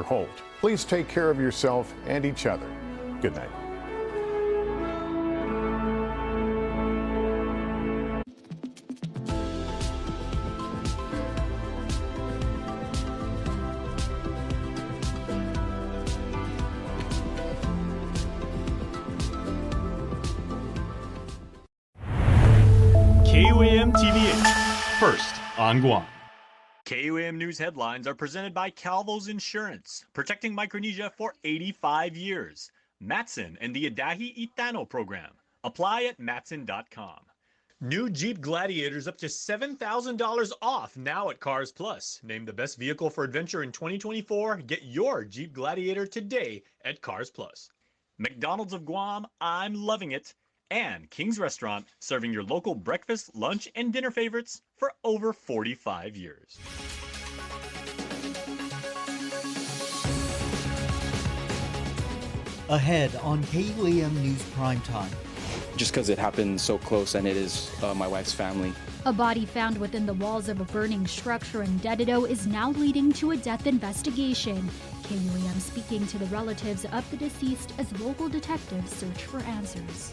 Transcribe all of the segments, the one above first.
Holt. Please take care of yourself and each other. Good night. KUAM TVH, first on Guam. KUAM News headlines are presented by Calvo's Insurance, protecting Micronesia for 85 years. Matson and the Adahi Itano program. Apply at matson.com. New Jeep Gladiators up to $7,000 off now at Cars Plus. Named the best vehicle for adventure in 2024. Get your Jeep Gladiator today at Cars Plus. McDonald's of Guam, I'm loving it. And King's Restaurant, serving your local breakfast, lunch, and dinner favorites for over 45 years. Ahead on KUAM News Primetime. Just because it happened so close and it is my wife's family. A body found within the walls of a burning structure in Dedido is now leading to a death investigation. KUAM speaking to the relatives of the deceased as local detectives search for answers.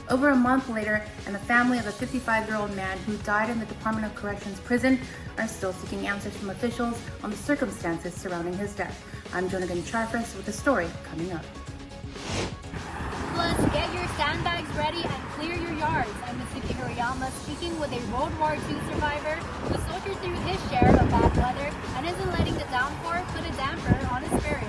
Over a month later, and the family of a 55-year-old man who died in the Department of Corrections prison are still seeking answers from officials on the circumstances surrounding his death. I'm Jonagan Charfus with the story coming up. Plus, get your sandbags ready and clear your yards. I'm Mitsuki Hirayama speaking with a World War II survivor who soldiered through his share of bad weather and isn't letting the downpour put a damper on his spirits.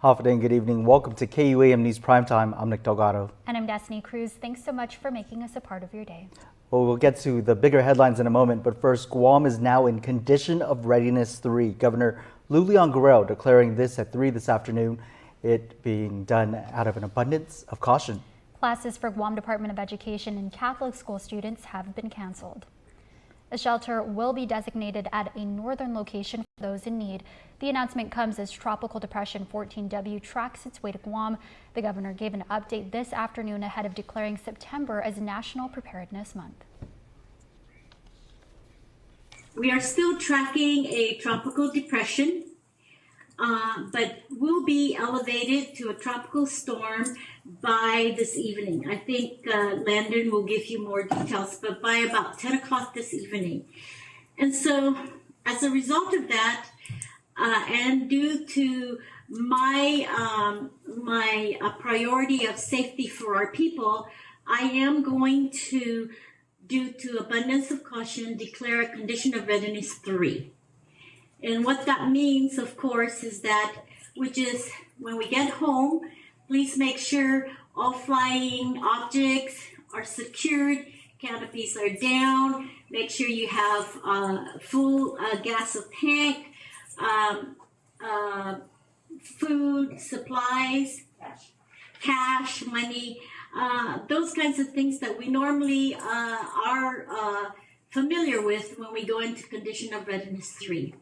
Hafid and good evening. Welcome to KUAM News Primetime. I'm Nick Delgado. And I'm Destiny Cruz. Thanks so much for making us a part of your day. Well, we'll get to the bigger headlines in a moment, but first, Guam is now in Condition of Readiness 3. Governor Lulian Guerrero declaring this at 3 this afternoon, it being done out of an abundance of caution. Classes for Guam Department of Education and Catholic school students have been canceled. A shelter will be designated at a northern location for those in need. The announcement comes as Tropical Depression 14W tracks its way to Guam. The governor gave an update this afternoon ahead of declaring September as National Preparedness Month. We are still tracking a tropical depression, but will be elevated to a tropical storm by this evening. I think Landon will give you more details, but by about 10 o'clock this evening. And so as a result of that, and due to my priority of safety for our people, I am going to, due to abundance of caution, declare a condition of readiness 3. And what that means, of course, is that, which is when we get home, please make sure all flying objects are secured, canopies are down, make sure you have full gas of tank, food, supplies, cash, money, those kinds of things that we normally are familiar with when we go into condition of readiness 3.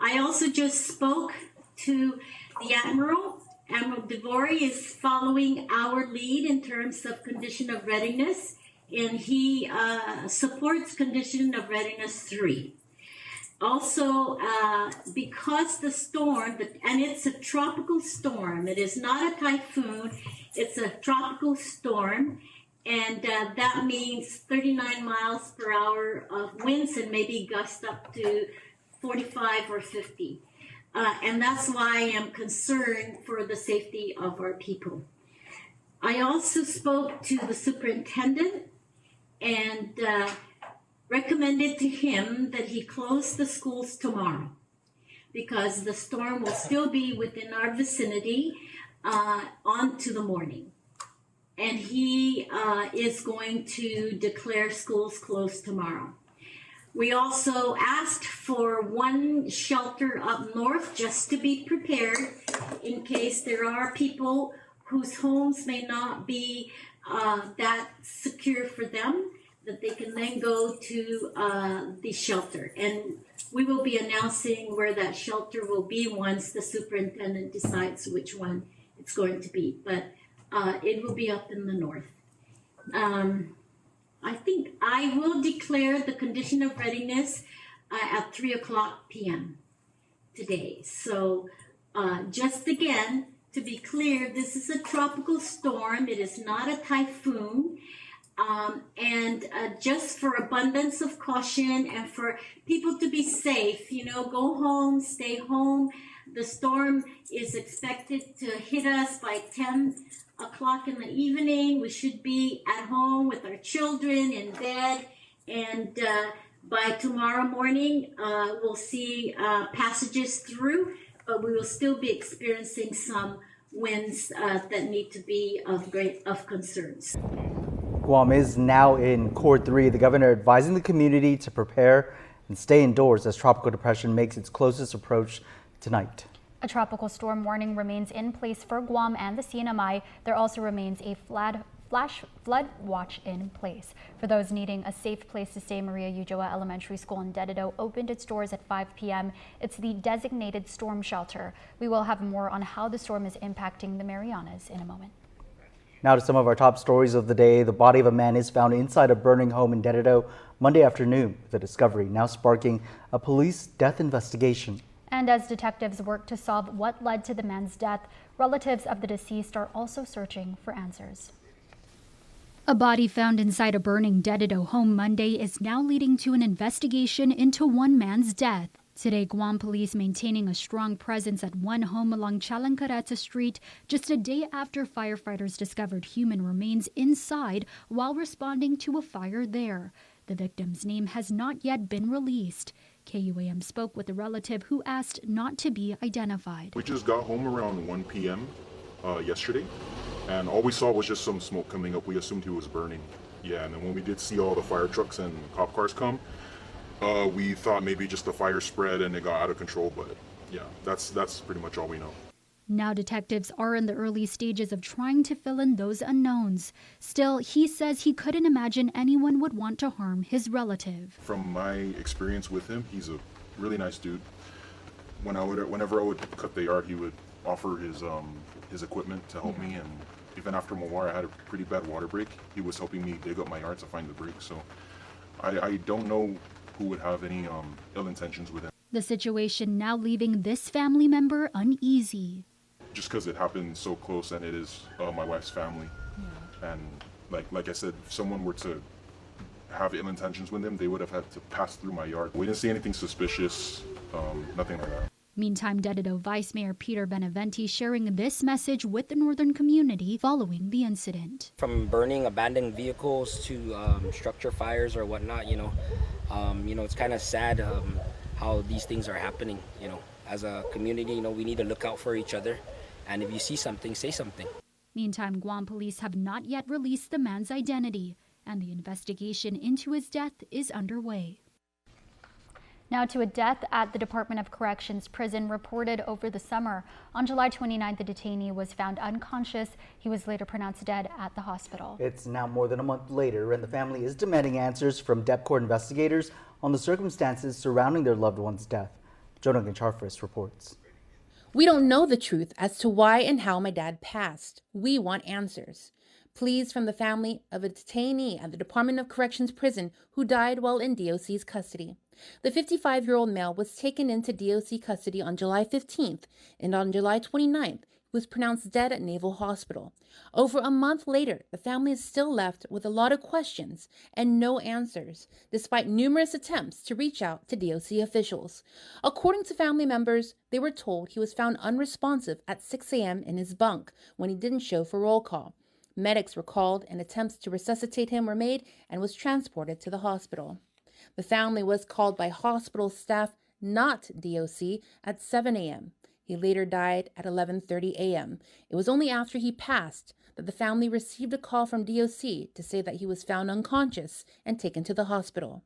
I also just spoke to the Admiral. Admiral DeVore is following our lead in terms of condition of readiness, and he supports condition of readiness 3. Also, because the storm, and it's a tropical storm, it is not a typhoon, it's a tropical storm, and that means 39 miles per hour of winds and maybe gusts up to 45 or 50. And that's why I am concerned for the safety of our people. I also spoke to the superintendent and recommended to him that he close the schools tomorrow because the storm will still be within our vicinity on to the morning. And he is going to declare schools closed tomorrow. We also asked for one shelter up north just to be prepared in case there are people whose homes may not be that secure for them, that they can then go to the shelter. And we will be announcing where that shelter will be once the superintendent decides which one it's going to be. But it will be up in the north. I think I will declare the condition of readiness at 3 o'clock p.m. today. So just again, to be clear, this is a tropical storm. It is not a typhoon. And just for abundance of caution and for people to be safe, go home, stay home. The storm is expected to hit us by 10 o'clock in the evening. We should be at home with our children in bed. And by tomorrow morning, we'll see passages through, but we will still be experiencing some winds that need to be of concerns. Guam is now in Core 3, the governor advising the community to prepare and stay indoors as tropical depression makes its closest approach tonight. A tropical storm warning remains in place for Guam and the CNMI. There also remains a flash flood watch in place. For those needing a safe place to stay, Maria Ujoa Elementary School in Dededo opened its doors at 5 p.m. It's the designated storm shelter. We will have more on how the storm is impacting the Marianas in a moment. Now to some of our top stories of the day. The body of a man is found inside a burning home in Dededo Monday afternoon. The discovery now sparking a police death investigation. And as detectives work to solve what led to the man's death, relatives of the deceased are also searching for answers. A body found inside a burning Dededo home Monday is now leading to an investigation into one man's death. Today, Guam police maintaining a strong presence at one home along Chalancareta Street just a day after firefighters discovered human remains inside while responding to a fire there. The victim's name has not yet been released. KUAM spoke with a relative who asked not to be identified. We just got home around 1 p.m. Yesterday, and all we saw was just some smoke coming up. We assumed he was burning. Yeah, and then when we did see all the fire trucks and cop cars come, we thought maybe just the fire spread and it got out of control, but yeah, that's pretty much all we know. Now detectives are in the early stages of trying to fill in those unknowns. Still, he says he couldn't imagine anyone would want to harm his relative. From my experience with him, he's a really nice dude. Whenever I would cut the yard, he would offer his equipment to help me, and even after Mawar, I had a pretty bad water break. He was helping me dig up my yard to find the break, so I don't know who would have any ill intentions with him. The situation now leaving this family member uneasy. Just because it happened so close and it is my wife's family. Yeah. And like I said, if someone were to have ill intentions with him, they would have had to pass through my yard. We didn't see anything suspicious, nothing like that. Meantime, Dededo Vice Mayor Peter Beneventi sharing this message with the northern community following the incident. From burning abandoned vehicles to structure fires or whatnot, it's kind of sad how these things are happening. As a community, we need to look out for each other. And if you see something, say something. Meantime, Guam police have not yet released the man's identity, and the investigation into his death is underway. Now to a death at the Department of Corrections prison reported over the summer. On July 29th, the detainee was found unconscious. He was later pronounced dead at the hospital. It's now more than a month later, and the family is demanding answers from DEP investigators on the circumstances surrounding their loved one's death. Jonah Gancharfris reports. We don't know the truth as to why and how my dad passed. We want answers. Pleas from the family of a detainee at the Department of Corrections prison who died while in DOC's custody. The 55-year-old male was taken into DOC custody on July 15th, and on July 29th, he was pronounced dead at Naval Hospital. Over a month later, the family is still left with a lot of questions and no answers, despite numerous attempts to reach out to DOC officials. According to family members, they were told he was found unresponsive at 6 a.m. in his bunk when he didn't show for roll call. Medics were called and attempts to resuscitate him were made and was transported to the hospital. The family was called by hospital staff, not DOC, at 7 a.m. He later died at 11:30 a.m. It was only after he passed that the family received a call from DOC to say that he was found unconscious and taken to the hospital.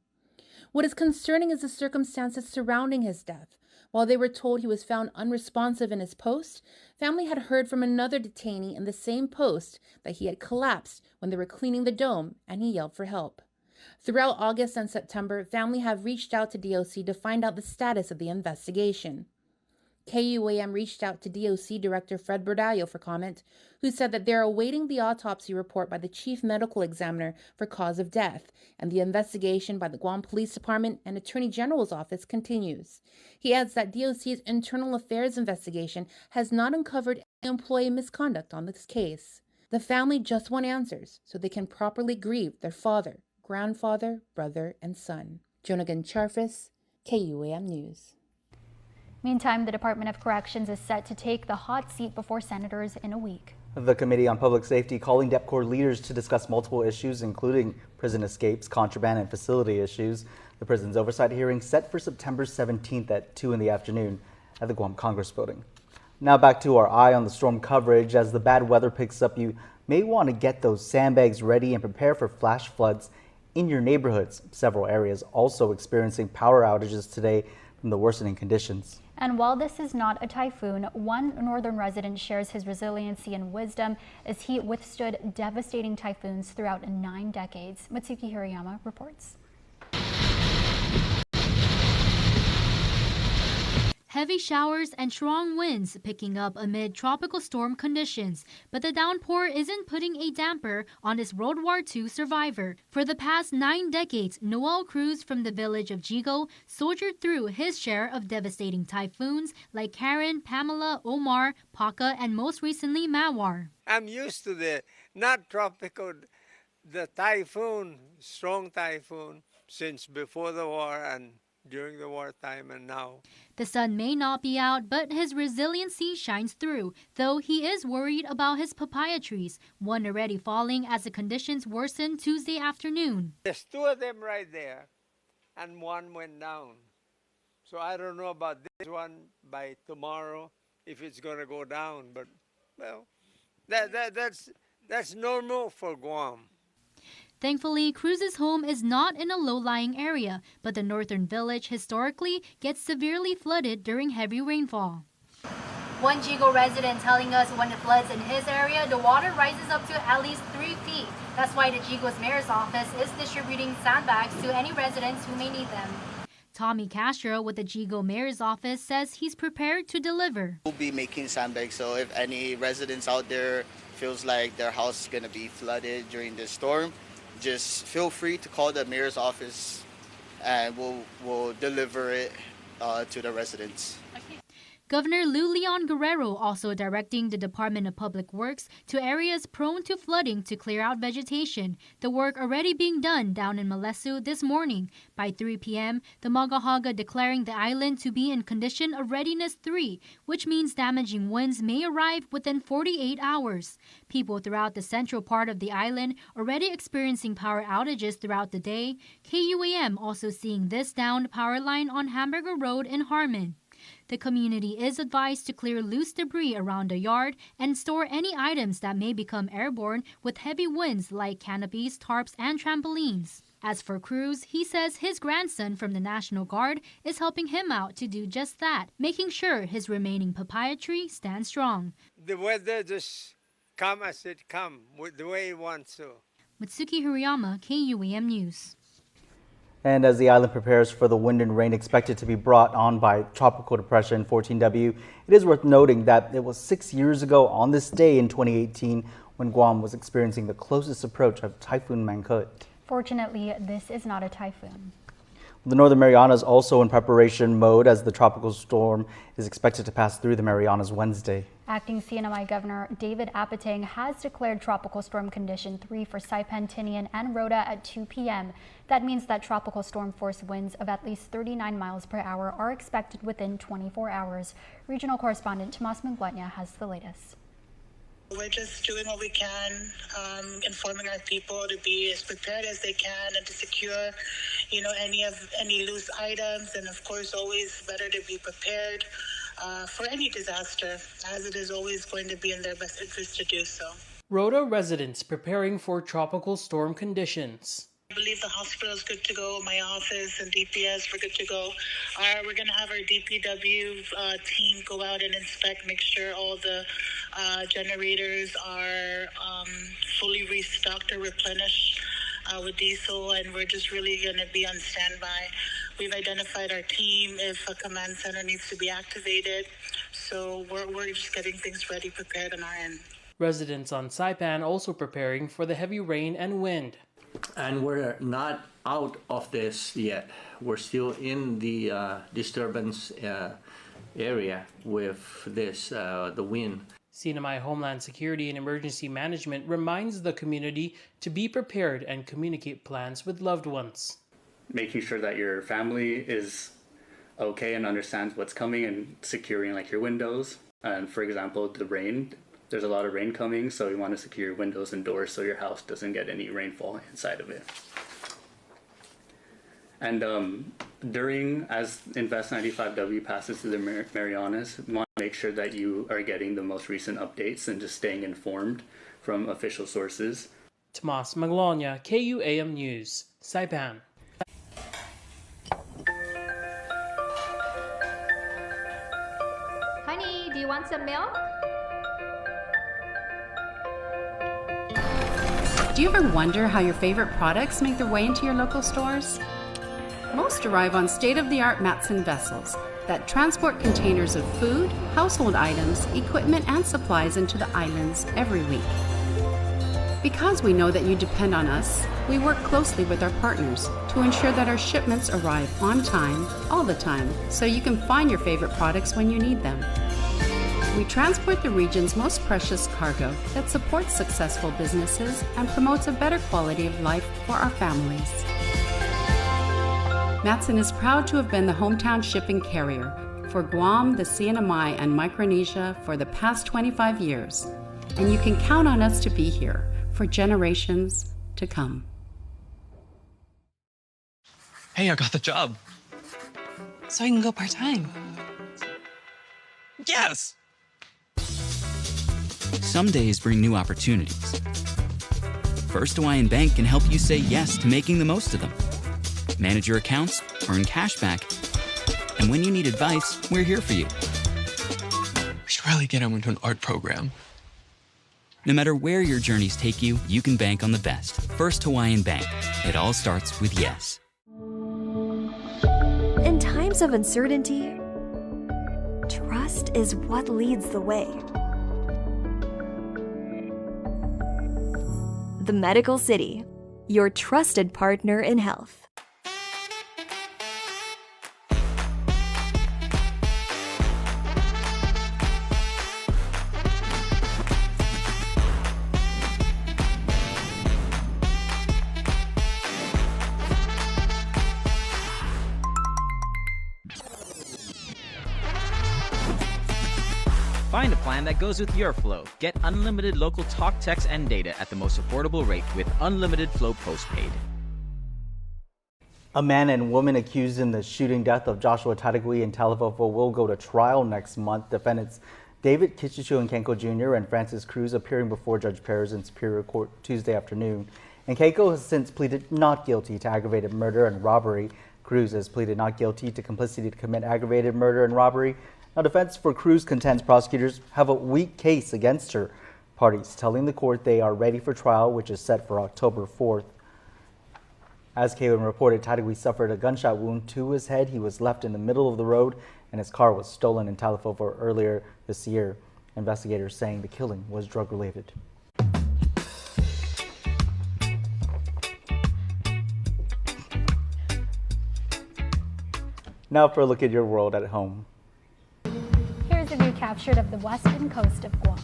What is concerning is the circumstances surrounding his death. While they were told he was found unresponsive in his post, family had heard from another detainee in the same post that he had collapsed when they were cleaning the dome and he yelled for help. Throughout August and September, family have reached out to DOC to find out the status of the investigation. KUAM reached out to DOC Director Fred Bordallo for comment, who said that they're awaiting the autopsy report by the Chief Medical Examiner for cause of death, and the investigation by the Guam Police Department and Attorney General's office continues. He adds that DOC's internal affairs investigation has not uncovered any employee misconduct on this case. The family just want answers so they can properly grieve their father, grandfather, brother, and son. Jonagan Charfis, KUAM News. Meantime, the Department of Corrections is set to take the hot seat before senators in a week. The Committee on Public Safety calling DEPCOR leaders to discuss multiple issues, including prison escapes, contraband, and facility issues. The prison's oversight hearing set for September 17th at 2 in the afternoon at the Guam Congress Building. Now back to our eye on the storm coverage. As the bad weather picks up, you may want to get those sandbags ready and prepare for flash floods in your neighborhoods. Several areas also experiencing power outages today from the worsening conditions. And while this is not a typhoon, one northern resident shares his resiliency and wisdom as he withstood devastating typhoons throughout 9 decades. Mitsuki Hirayama reports. Heavy showers and strong winds picking up amid tropical storm conditions, but the downpour isn't putting a damper on this World War II survivor. For the past 9 decades, Noel Cruz from the village of Jigo soldiered through his share of devastating typhoons like Karen, Pamela, Omar, Paka, and most recently Mawar. I'm used to the not tropical, the typhoon, strong typhoon, since before the war and during the wartime and now. The sun may not be out, but his resiliency shines through, though he is worried about his papaya trees, one already falling as the conditions worsened Tuesday afternoon. There's 2 of them right there, and one went down. So I don't know about this one by tomorrow, if it's going to go down, but, well, that's normal for Guam. Thankfully, Cruz's home is not in a low-lying area, but the northern village historically gets severely flooded during heavy rainfall. One Jigo resident telling us when it floods in his area, the water rises up to at least 3 feet. That's why the Jigo's mayor's office is distributing sandbags to any residents who may need them. Tommy Castro with the Jigo mayor's office says he's prepared to deliver. We'll be making sandbags, so if any residents out there feels like their house is going to be flooded during the storm, just feel free to call the mayor's office and we'll deliver it to the residents. Governor Lou Leon Guerrero also directing the Department of Public Works to areas prone to flooding to clear out vegetation. The work already being done down in Malesu this morning. By 3 p.m., the Magahaga declaring the island to be in condition of readiness 3, which means damaging winds may arrive within 48 hours. People throughout the central part of the island already experiencing power outages throughout the day. KUAM also seeing this downed power line on Hamburger Road in Harmon. The community is advised to clear loose debris around the yard and store any items that may become airborne with heavy winds like canopies, tarps, and trampolines. As for Cruz, he says his grandson from the National Guard is helping him out to do just that, making sure his remaining papaya tree stands strong. The weather just come as it come, with the way it wants to. Mitsuki Hirayama, KUAM News. And as the island prepares for the wind and rain expected to be brought on by Tropical Depression 14W, it is worth noting that it was 6 years ago on this day in 2018 when Guam was experiencing the closest approach of Typhoon Mangkhut. Fortunately, this is not a typhoon. The Northern Marianas also in preparation mode as the tropical storm is expected to pass through the Marianas Wednesday. Acting CNMI Governor David Apateng has declared Tropical Storm Condition 3 for Saipan, Tinian, and Rota at 2 p.m. That means that tropical storm force winds of at least 39 miles per hour are expected within 24 hours. Regional correspondent Tomas Mingguanya has the latest. We're just doing what we can, informing our people to be as prepared as they can and to secure, any loose items. And of course, always better to be prepared for any disaster, as it is always going to be in their best interest to do so. Rota residents preparing for tropical storm conditions. I believe the hospital is good to go. My office and DPS, we're good to go. We're going to have our DPW team go out and inspect, make sure all the generators are fully restocked or replenished with diesel, and we're just really going to be on standby. We've identified our team if a command center needs to be activated. So we're just getting things ready, prepared on our end. Residents on Saipan also preparing for the heavy rain and wind. And we're not out of this yet. We're still in the disturbance area with this, the wind. CNMI Homeland Security and Emergency Management reminds the community to be prepared and communicate plans with loved ones. Making sure that your family is okay and understands what's coming and securing like your windows. And for example, the rain, there's a lot of rain coming, so you want to secure your windows and doors so your house doesn't get any rainfall inside of it. And during, as Invest 95W passes through the Marianas, we want to make sure that you are getting the most recent updates and just staying informed from official sources. Tomas Maglonia, KUAM News, Saipan. Honey, do you want some milk? Do you ever wonder how your favorite products make their way into your local stores? Most arrive on state-of-the-art Matson vessels that transport containers of food, household items, equipment, and supplies into the islands every week. Because we know that you depend on us, we work closely with our partners to ensure that our shipments arrive on time, all the time, so you can find your favorite products when you need them. We transport the region's most precious cargo that supports successful businesses and promotes a better quality of life for our families. Matson is proud to have been the hometown shipping carrier for Guam, the CNMI, and Micronesia for the past 25 years, and you can count on us to be here for generations to come. Hey, I got the job. So I can go part-time. Yes! Some days bring new opportunities. First Hawaiian Bank can help you say yes to making the most of them. Manage your accounts, earn cash back, and when you need advice, we're here for you. We should really get him into an art program. No matter where your journeys take you, you can bank on the best. First Hawaiian Bank. It all starts with yes. In times of uncertainty, trust is what leads the way. The Medical City, your trusted partner in health. Find a plan that goes with your flow. Get unlimited local talk, text, and data at the most affordable rate with Unlimited Flow Postpaid. A man and woman accused in the shooting death of Joshua Tategui in Talifofo will go to trial next month. Defendants David Kichichu and Kenko Jr. and Francis Cruz appearing before Judge Perez in Superior Court Tuesday afternoon. And Kenko has since pleaded not guilty to aggravated murder and robbery. Cruz has pleaded not guilty to complicity to commit aggravated murder and robbery. Now, defense for Cruz contends prosecutors have a weak case against her. Parties telling the court they are ready for trial, which is set for October 4th. As KUAM reported, Tategui suffered a gunshot wound to his head. He was left in the middle of the road, and his car was stolen in Talifofo earlier this year. Investigators saying the killing was drug-related. Now for a look at your world at home. Here's a view captured of the western coast of Guam.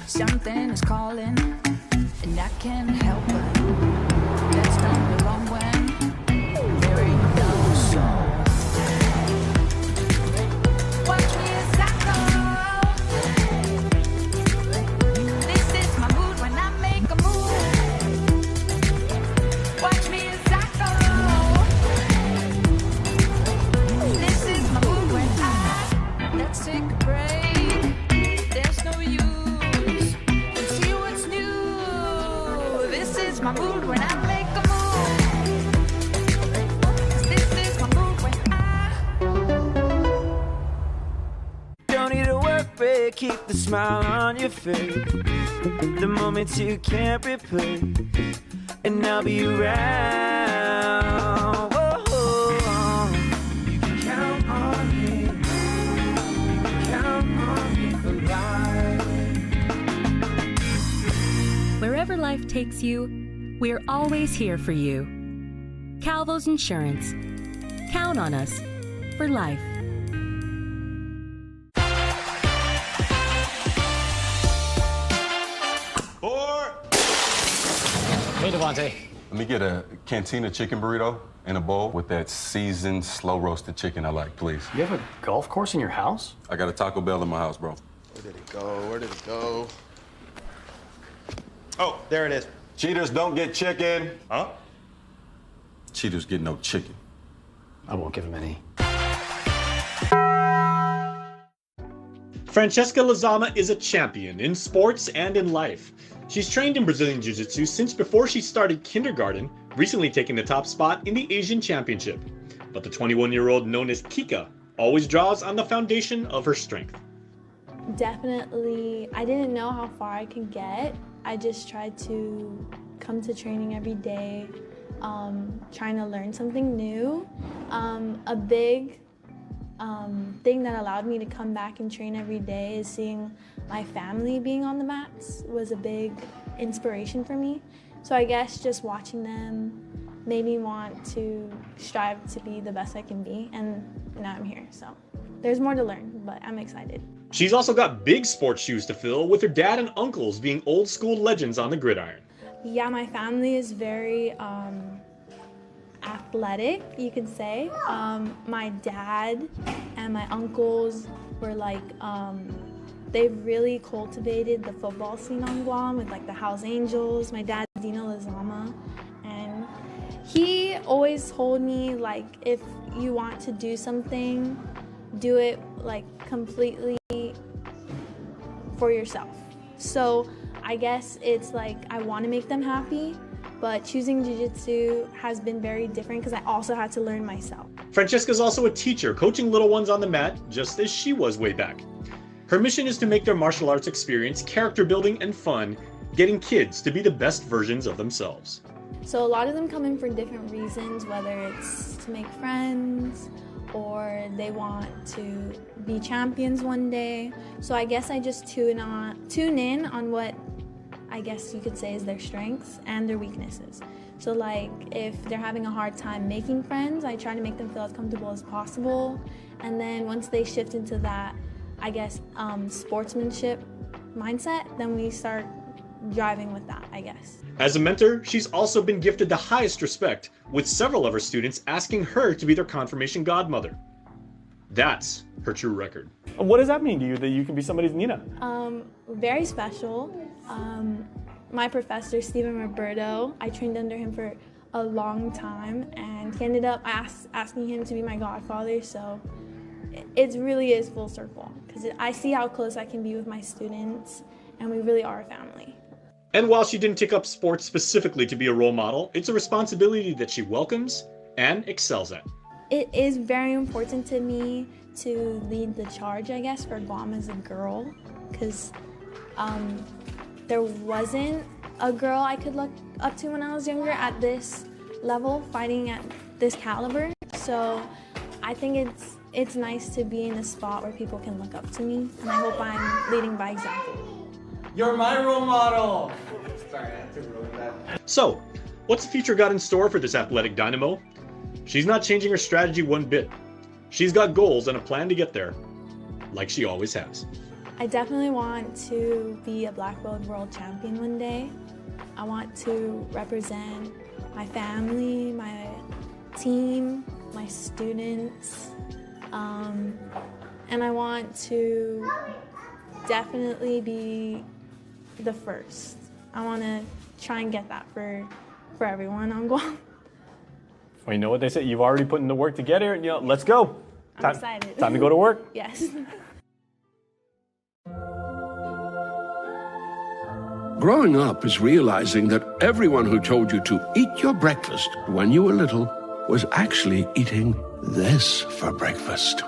Something is calling, and I can't help it. That's done the wrong when there ain't no song. Watch me as I go. This is my mood when I make a move. Watch me as I go. This is my mood when let's take a break. There's no use. This is is my mood when I make a move. This is my mood when I don't need a work break, keep the smile on your face. The moments you can't replay, and I'll be around. Whoa. You can count on me. You can count on me for life. Wherever life takes you, we're always here for you. Calvo's Insurance. Count on us for life. Hey, Devontae. Let me get a cantina chicken burrito in a bowl with that seasoned, slow-roasted chicken I like, please. You have a golf course in your house? I got a Taco Bell in my house, bro. Where did it go? Where did it go? Oh, there it is. Cheaters don't get chicken. Huh? Cheaters get no chicken. I won't give him any. Francesca Lezama is a champion in sports and in life. She's trained in Brazilian Jiu-Jitsu since before she started kindergarten, recently taking the top spot in the Asian Championship. But the 21-year-old known as Kika always draws on the foundation of her strength. Definitely, I didn't know how far I could get. I just tried to come to training every day, trying to learn something new. A big thing that allowed me to come back and train every day is seeing my family being on the mats was a big inspiration for me. So I guess just watching them made me want to strive to be the best I can be, and now I'm here. So there's more to learn, but I'm excited. She's also got big sports shoes to fill, with her dad and uncles being old school legends on the gridiron. Yeah, my family is very athletic, you could say. My dad and my uncles were like, they've really cultivated the football scene on Guam with like the House Angels. My dad, Dino Lezama, and he always told me like, if you want to do something, do it like completely for yourself. So I guess it's like I want to make them happy, but choosing jiu-jitsu has been very different because I also had to learn myself. Francesca's also a teacher, coaching little ones on the mat, just as she was way back. Her mission is to make their martial arts experience character building and fun, getting kids to be the best versions of themselves. So a lot of them come in for different reasons, whether it's to make friends or they want to be champions one day. So I guess I just tune in on what I guess you could say is their strengths and their weaknesses. So like if they're having a hard time making friends, I try to make them feel as comfortable as possible. And then once they shift into that, I guess, sportsmanship mindset, then we start driving with that, I guess. As a mentor, she's also been gifted the highest respect, with several of her students asking her to be their confirmation godmother. That's her true record. What does that mean to you, that you can be somebody's Nina? Very special. My professor, Stephen Roberto, I trained under him for a long time, and he ended up asking him to be my godfather, so it really is full circle, because I see how close I can be with my students, and we really are a family. And while she didn't take up sports specifically to be a role model, it's a responsibility that she welcomes and excels at. It is very important to me to lead the charge, I guess, for Guam as a girl, because there wasn't a girl I could look up to when I was younger at this level, fighting at this caliber. So I think it's nice to be in a spot where people can look up to me, and I hope I'm leading by example. You're my role model! Sorry, I had to ruin that. So, what's the future got in store for this athletic dynamo? She's not changing her strategy one bit. She's got goals and a plan to get there, like she always has. I definitely want to be a black belt world champion one day. I want to represent my family, my team, my students, and I want to definitely be the first. I want to try and get that for everyone on Guam. Well, you know what they say, you've already put in the work to get here, and let's go. I'm excited. Time to go to work. Yes. Growing up is realizing that everyone who told you to eat your breakfast when you were little was actually eating this for breakfast.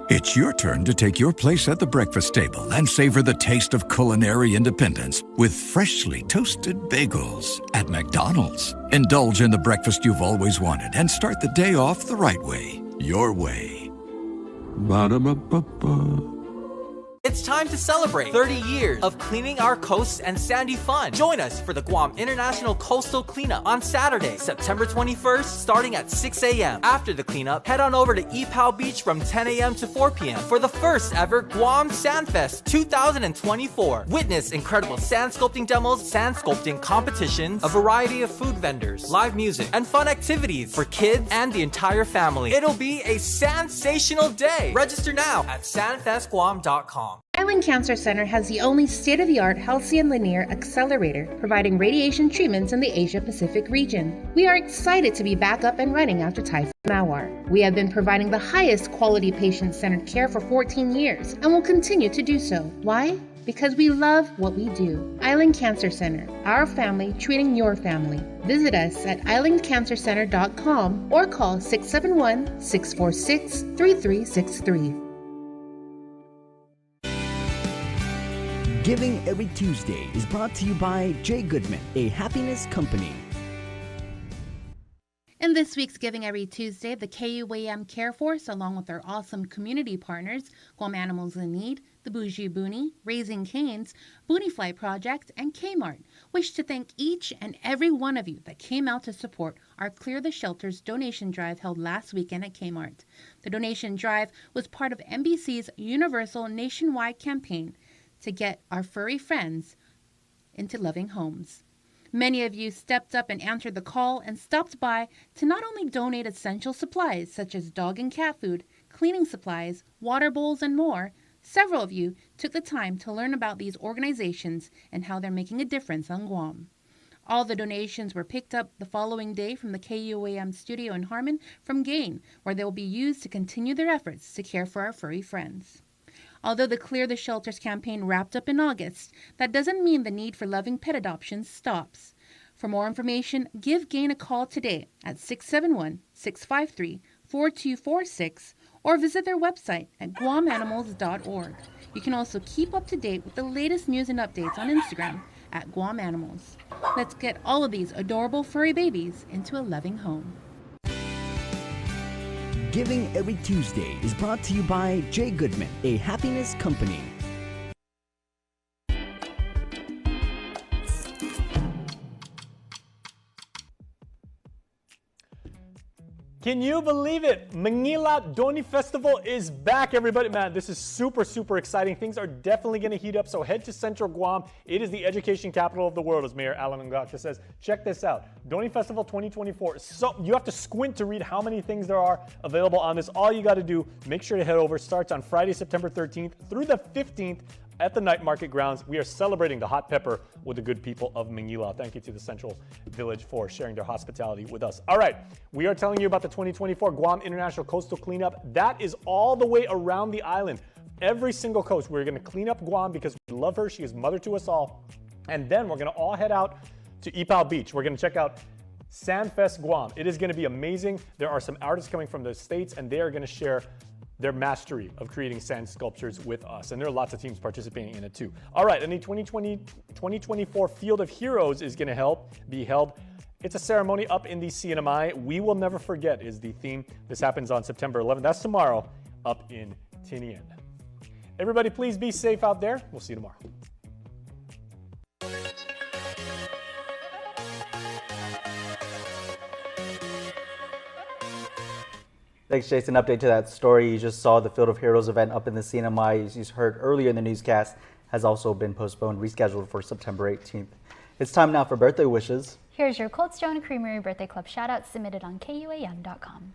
It's your turn to take your place at the breakfast table and savor the taste of culinary independence with freshly toasted bagels at McDonald's. Indulge in the breakfast you've always wanted and start the day off the right way, your way. Ba-da-ba-ba-ba. It's time to celebrate 30 years of cleaning our coasts and sandy fun. Join us for the Guam International Coastal Cleanup on Saturday, September 21st, starting at 6 a.m. After the cleanup, head on over to Ipao Beach from 10 a.m. to 4 p.m. for the first ever Guam Sandfest 2024. Witness incredible sand sculpting demos, sand sculpting competitions, a variety of food vendors, live music, and fun activities for kids and the entire family. It'll be a sensational day. Register now at sandfestguam.com. Island Cancer Center has the only state-of-the-art Halcyon Linear Accelerator, providing radiation treatments in the Asia-Pacific region. We are excited to be back up and running after Typhoon Mawar. We have been providing the highest quality patient-centered care for 14 years and will continue to do so. Why? Because we love what we do. Island Cancer Center, our family treating your family. Visit us at islandcancercenter.com or call 671-646-3363. Giving Every Tuesday is brought to you by J. Goodman, a happiness company. In this week's Giving Every Tuesday, the KUAM Care Force, along with our awesome community partners, Guam Animals in Need, the Bougie Boonie, Raising Cane's, Boonie Fly Project, and Kmart, wish to thank each and every one of you that came out to support our Clear the Shelters donation drive held last weekend at Kmart. The donation drive was part of NBC's Universal Nationwide campaign to get our furry friends into loving homes. Many of you stepped up and answered the call and stopped by to not only donate essential supplies such as dog and cat food, cleaning supplies, water bowls, and more. Several of you took the time to learn about these organizations and how they're making a difference on Guam. All the donations were picked up the following day from the KUAM studio in Harmon from Gain, where they will be used to continue their efforts to care for our furry friends. Although the Clear the Shelters campaign wrapped up in August, that doesn't mean the need for loving pet adoptions stops. For more information, give Gain a call today at 671-653-4246 or visit their website at guamanimals.org. You can also keep up to date with the latest news and updates on Instagram at Guam Animals. Let's get all of these adorable furry babies into a loving home. Giving Every Tuesday is brought to you by J. Goodman, a happiness company. Can you believe it? Manila Doni Festival is back, everybody. Man, this is super, super exciting. Things are definitely going to heat up, so head to Central Guam. It is the education capital of the world, as Mayor Alan Ngacha says. Check this out. Doni Festival 2024. So you have to squint to read how many things there are available on this. All you got to do, make sure to head over. Starts on Friday, September 13th through the 15th. At the Night Market grounds. We are celebrating the hot pepper with the good people of Manila. Thank you to the Central Village for sharing their hospitality with us. All right, we are telling you about the 2024 Guam International Coastal Cleanup. That is all the way around the island. Every single coast, we're going to clean up Guam because we love her. She is mother to us all. And then we're going to all head out to Ipao Beach. We're going to check out Sandfest Guam. It is going to be amazing. There are some artists coming from the States, and they are going to share their mastery of creating sand sculptures with us. And there are lots of teams participating in it too. All right, and the 2024 Field of Heroes is going to be held. It's a ceremony up in the CNMI. We will never forget is the theme. This happens on September 11th. That's tomorrow up in Tinian. Everybody, please be safe out there. We'll see you tomorrow. Thanks, Jason. Update to that story. You just saw the Field of Heroes event up in the CNMI, as you heard earlier in the newscast, has also been postponed, rescheduled for September 18th. It's time now for birthday wishes. Here's your Cold Stone Creamery Birthday Club shout-out submitted on KUAM.com.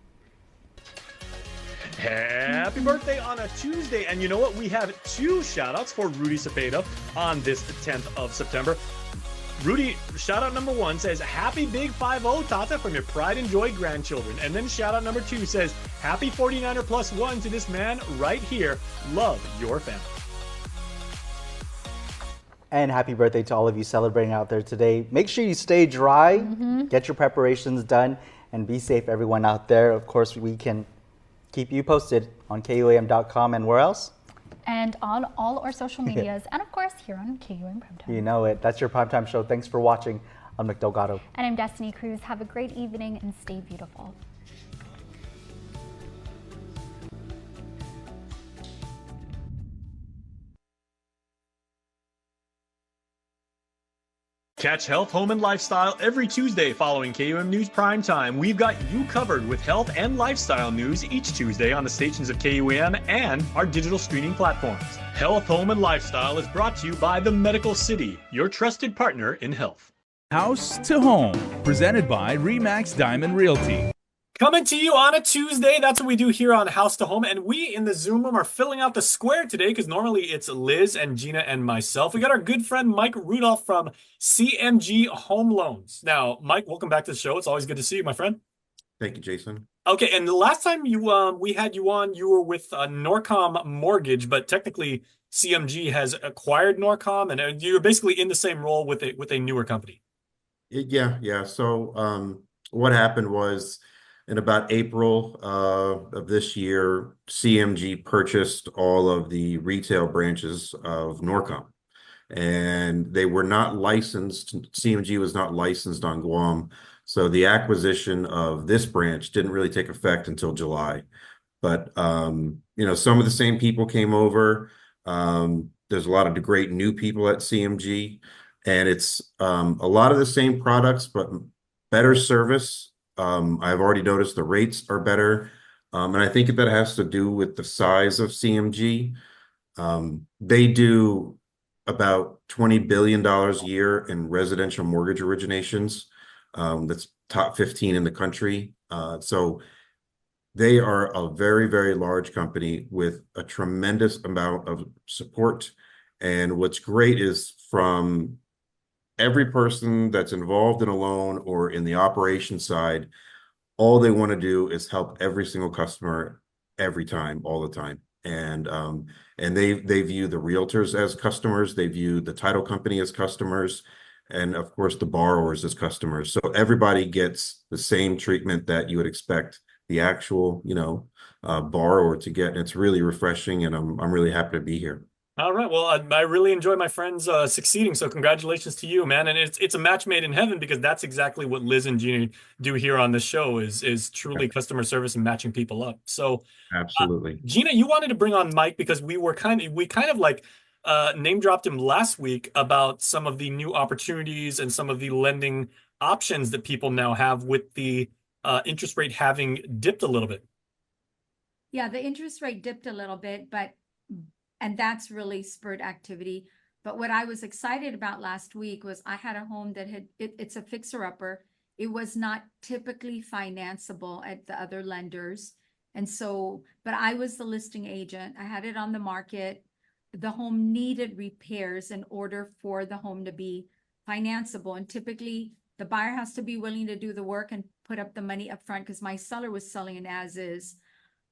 Happy birthday on a Tuesday. And you know what? We have two shout-outs for Rudy Cepeda on this 10th of September. Rudy, shout out number 1 says, happy Big 5-0, Tata, from your pride and joy grandchildren. And then shout out number 2 says, happy 49er plus 1 to this man right here. Love your family. And happy birthday to all of you celebrating out there today. Make sure you stay dry, get your preparations done, and be safe, everyone out there. Of course, we can keep you posted on KUAM.com and where else? And on all our social medias, and of course here on KUAM Primetime. You know it. That's your Primetime Show. Thanks for watching. I'm Nick Delgado. And I'm Destiny Cruz. Have a great evening and stay beautiful. Catch Health, Home, and Lifestyle every Tuesday following KUM News Prime Time. We've got you covered with health and lifestyle news each Tuesday on the stations of KUM and our digital streaming platforms. Health, Home, and Lifestyle is brought to you by The Medical City, your trusted partner in health. House to Home, presented by Remax Diamond Realty. Coming to you on a Tuesday. That's what we do here on House to Home. And we in the Zoom room are filling out the square today because normally it's Liz and Gina and myself. We got our good friend Mike Rudolph from CMG Home Loans. Now, Mike, welcome back to the show. It's always good to see you, my friend. Thank you, Jason. Okay, and the last time we had you on, you were with Norcom Mortgage, but technically CMG has acquired Norcom, and you're basically in the same role with a newer company. Yeah. So what happened was, in about April of this year, CMG purchased all of the retail branches of Norcom, and they were not licensed. CMG was not licensed on Guam, so the acquisition of this branch didn't really take effect until July. But some of the same people came over. There's a lot of great new people at CMG, and it's a lot of the same products, but better service. I've already noticed the rates are better. And I think that has to do with the size of CMG. They do about $20 billion a year in residential mortgage originations. That's top 15 in the country. So they are a very, very large company with a tremendous amount of support. And what's great is from every person that's involved in a loan or in the operation side, all they want to do is help every single customer every time, all the time. And they view the realtors as customers, they view the title company as customers, and of course the borrowers as customers. So everybody gets the same treatment that you would expect the actual, borrower to get. And it's really refreshing, and I'm really happy to be here. All right. Well, I really enjoy my friends succeeding. So congratulations to you, man. And it's a match made in heaven, because that's exactly what Liz and Gina do here on the show is truly customer service and matching people up. So absolutely. Gina, you wanted to bring on Mike because we kind of like name dropped him last week about some of the new opportunities and some of the lending options that people now have with the interest rate having dipped a little bit. Yeah, the interest rate dipped a little bit, and that's really spurred activity. But what I was excited about last week was I had a home that it's a fixer-upper. It was not typically financeable at the other lenders. And so, but I was the listing agent. I had it on the market. The home needed repairs in order for the home to be financeable. And typically, the buyer has to be willing to do the work and put up the money up front, because my seller was selling it as is.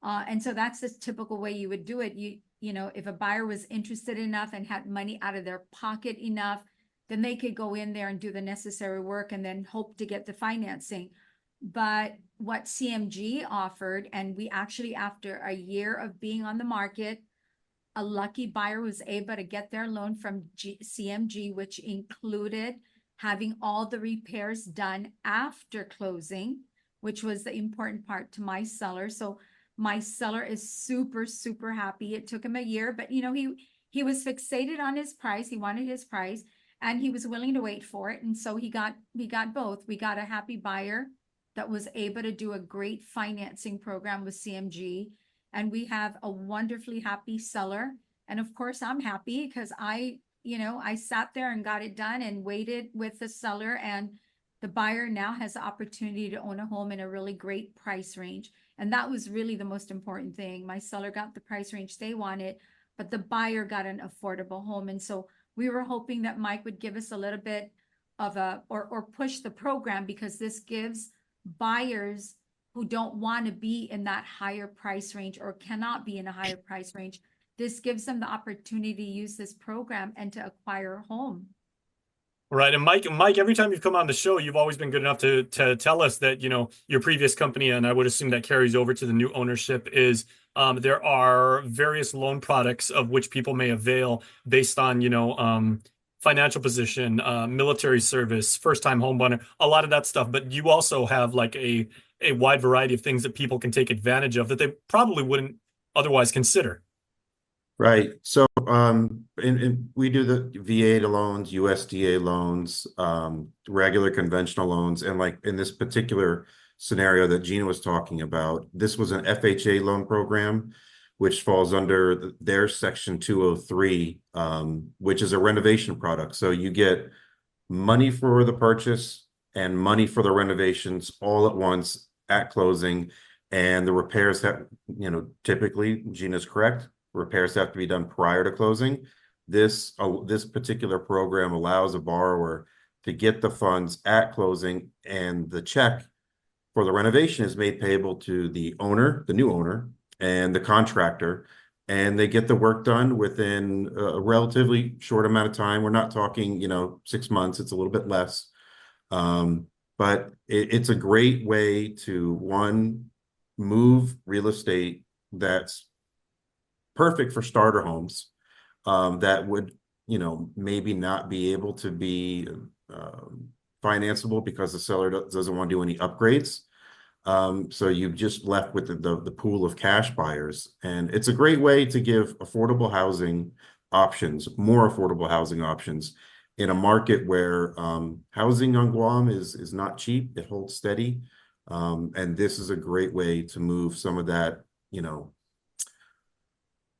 And so that's the typical way you would do it. If a buyer was interested enough and had money out of their pocket enough, then they could go in there and do the necessary work and then hope to get the financing. But what CMG offered, and we actually, after a year of being on the market, a lucky buyer was able to get their loan from CMG, which included having all the repairs done after closing, which was the important part to my seller. So my seller is super, super happy. It took him a year, but he was fixated on his price. He wanted his price, and he was willing to wait for it. And so we got both. We got a happy buyer that was able to do a great financing program with CMG, and we have a wonderfully happy seller. And of course, I'm happy because I sat there and got it done and waited with the seller, and the buyer now has the opportunity to own a home in a really great price range. And that was really the most important thing. My seller got the price range they wanted, but the buyer got an affordable home. And so we were hoping that Mike would give us a little bit of or push the program, because this gives buyers who don't want to be in that higher price range or cannot be in a higher price range this gives them the opportunity to use this program and to acquire a home. Right. And Mike, every time you've come on the show, you've always been good enough to tell us that, you know, your previous company, and I would assume that carries over to the new ownership, is there are various loan products of which people may avail based on, you know, financial position, military service, first-time homebuyer, a lot of that stuff. But you also have like a wide variety of things that people can take advantage of that they probably wouldn't otherwise consider. Right. So we do the VA loans, USDA loans, regular conventional loans. And like in this particular scenario that Gina was talking about, this was an FHA loan program, which falls under their Section 203, which is a renovation product. So you get money for the purchase and money for the renovations all at once at closing. And the repairs have, you know, typically, Gina's correct, repairs have to be done prior to closing. This particular program allows a borrower to get the funds at closing, and the check for the renovation is made payable to the owner, the new owner, and the contractor, and they get the work done within a relatively short amount of time. We're not talking, you know, 6 months. It's a little bit less. But it's a great way to, one, move real estate that's perfect for starter homes that would, you know, maybe not be able to be financeable because the seller doesn't want to do any upgrades. So you've just left with the pool of cash buyers. And it's a great way to give affordable housing options, more affordable housing options in a market where housing on Guam is not cheap. It holds steady. And this is a great way to move some of that, you know,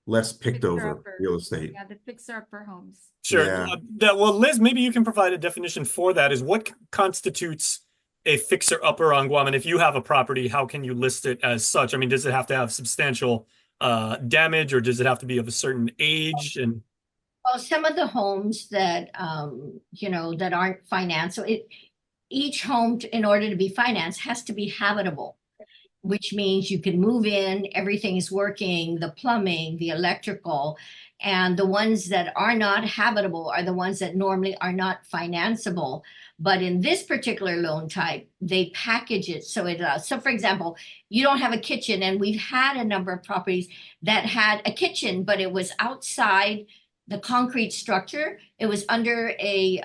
less picked over real estate. Yeah, the fixer-upper homes. Sure. Yeah. Well, Liz, maybe you can provide a definition for that. Is what constitutes a fixer-upper on Guam? And if you have a property, how can you list it as such? I mean, does it have to have substantial damage, or does it have to be of a certain age? And well, some of the homes that you know, that aren't financeable, each home, in order to be financed, has to be habitable, which means you can move in, everything is working, the plumbing, the electrical, and the ones that are not habitable are the ones that normally are not financeable. But in this particular loan type, they package it so it so for example, you don't have a kitchen, and we've had a number of properties that had a kitchen, but it was outside the concrete structure. It was under a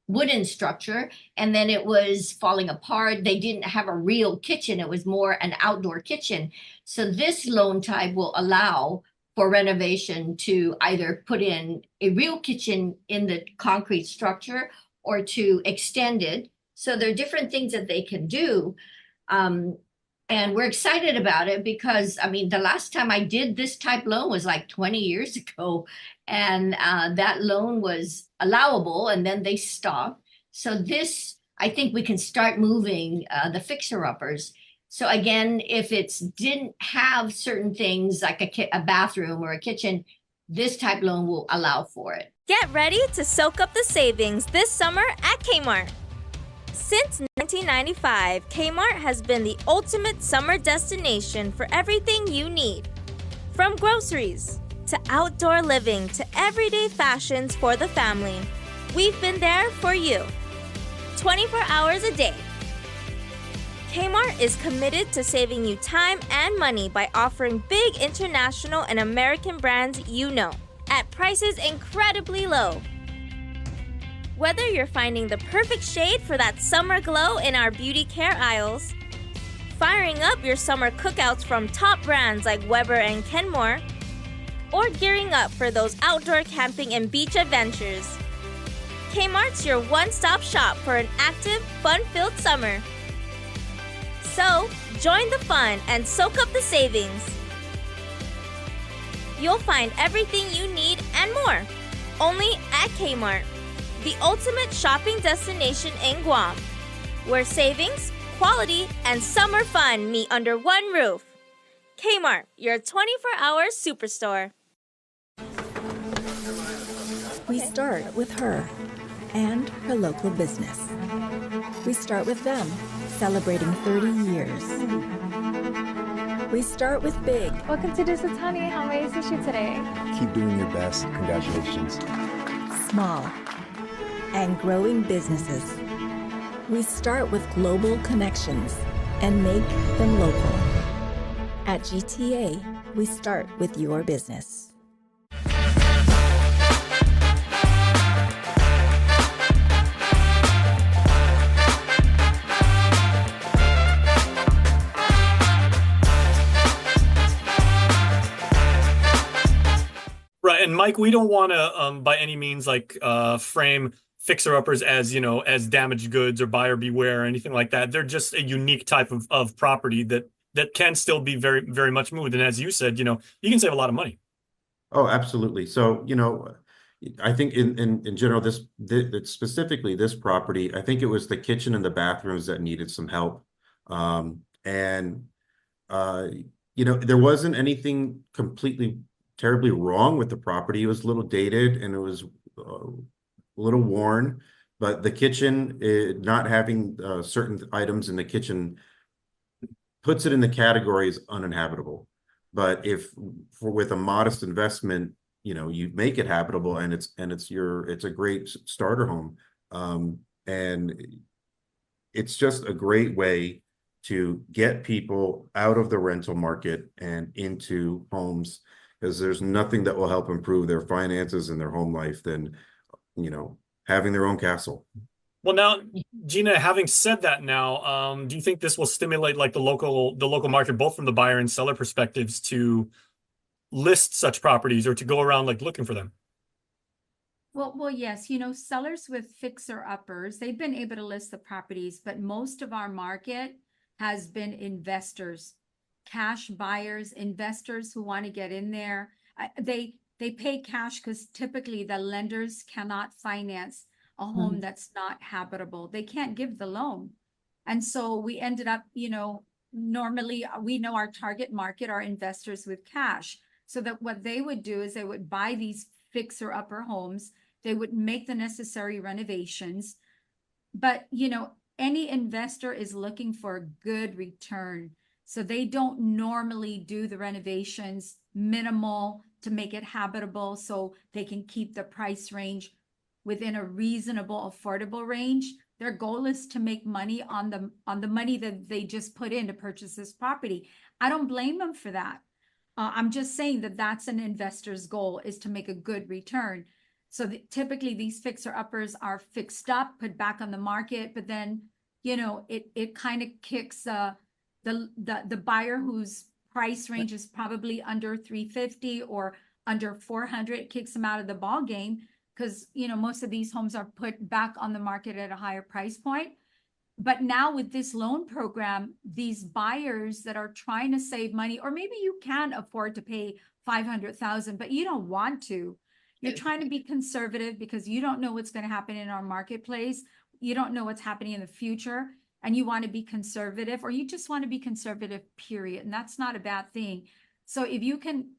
wooden structure, and then it was falling apart. They didn't have a real kitchen. It was more an outdoor kitchen. So this loan type will allow for renovation to either put in a real kitchen in the concrete structure or to extend it. So there are different things that they can do. And we're excited about it because, I mean, the last time I did this type loan was like 20 years ago, and that loan was allowable, and then they stopped. So this, I think we can start moving the fixer-uppers. So again, if it didn't have certain things like a bathroom or a kitchen, this type loan will allow for it. Get ready to soak up the savings this summer at Kmart. Since 1995, Kmart has been the ultimate summer destination for everything you need. From groceries to outdoor living to everyday fashions for the family, we've been there for you. 24 hours a day. Kmart is committed to saving you time and money by offering big international and American brands you know at prices incredibly low. Whether you're finding the perfect shade for that summer glow in our beauty care aisles, firing up your summer cookouts from top brands like Weber and Kenmore, or gearing up for those outdoor camping and beach adventures, Kmart's your one-stop shop for an active, fun-filled summer. So, join the fun and soak up the savings. You'll find everything you need and more, only at Kmart, the ultimate shopping destination in Guam, where savings, quality, and summer fun meet under one roof. Kmart, your 24-hour superstore. We start with her and her local business. We start with them, celebrating 30 years. We start with big. Welcome to Dusatani. How may I assist you today? Keep doing your best. Congratulations. Small and growing businesses. We start with global connections and make them local. At GTA, we start with your business. Right, and Mike, we don't want to by any means like frame fixer-uppers as, you know, as damaged goods or buyer beware or anything like that. They're just a unique type of property that can still be very, very much moved. And as you said, you know, you can save a lot of money. Oh, absolutely. So, you know, I think in general, this specifically this property, I think it was the kitchen and the bathrooms that needed some help. You know, there wasn't anything completely terribly wrong with the property. It was a little dated and it was a little worn, but the kitchen, not having certain items in the kitchen puts it in the category as uninhabitable. But with a modest investment, you know, you make it habitable, and it's a great starter home. And it's just a great way to get people out of the rental market and into homes, because there's nothing that will help improve their finances and their home life than, you know, having their own castle. Well, now, Gina, having said that now, do you think this will stimulate like the local market, both from the buyer and seller perspectives, to list such properties or to go around like looking for them? Well, yes, you know, sellers with fixer-uppers, they've been able to list the properties, but most of our market has been investors, cash buyers, investors who want to get in there. They pay cash because typically the lenders cannot finance a home that's not habitable. They can't give the loan. And so we ended up, you know, normally we know our target market are investors with cash. So that what they would do is they would buy these fixer-upper homes. They would make the necessary renovations. But, you know, any investor is looking for a good return. So they don't normally do the renovations minimal to make it habitable so they can keep the price range within a reasonable, affordable range. Their goal is to make money on the money that they just put in to purchase this property. I don't blame them for that. I'm just saying that that's an investor's goal, is to make a good return. So typically these fixer-uppers are fixed up, put back on the market, but then, you know, it kind of kicks the buyer whose price range is probably under 350 or under 400, it kicks them out of the ball game. Because, you know, most of these homes are put back on the market at a higher price point. But now with this loan program, these buyers that are trying to save money, or maybe you can afford to pay $500,000, but you don't want to. You're trying to be conservative because you don't know what's going to happen in our marketplace. You don't know what's happening in the future, and you want to be conservative, or you just want to be conservative, period. And that's not a bad thing. So if you can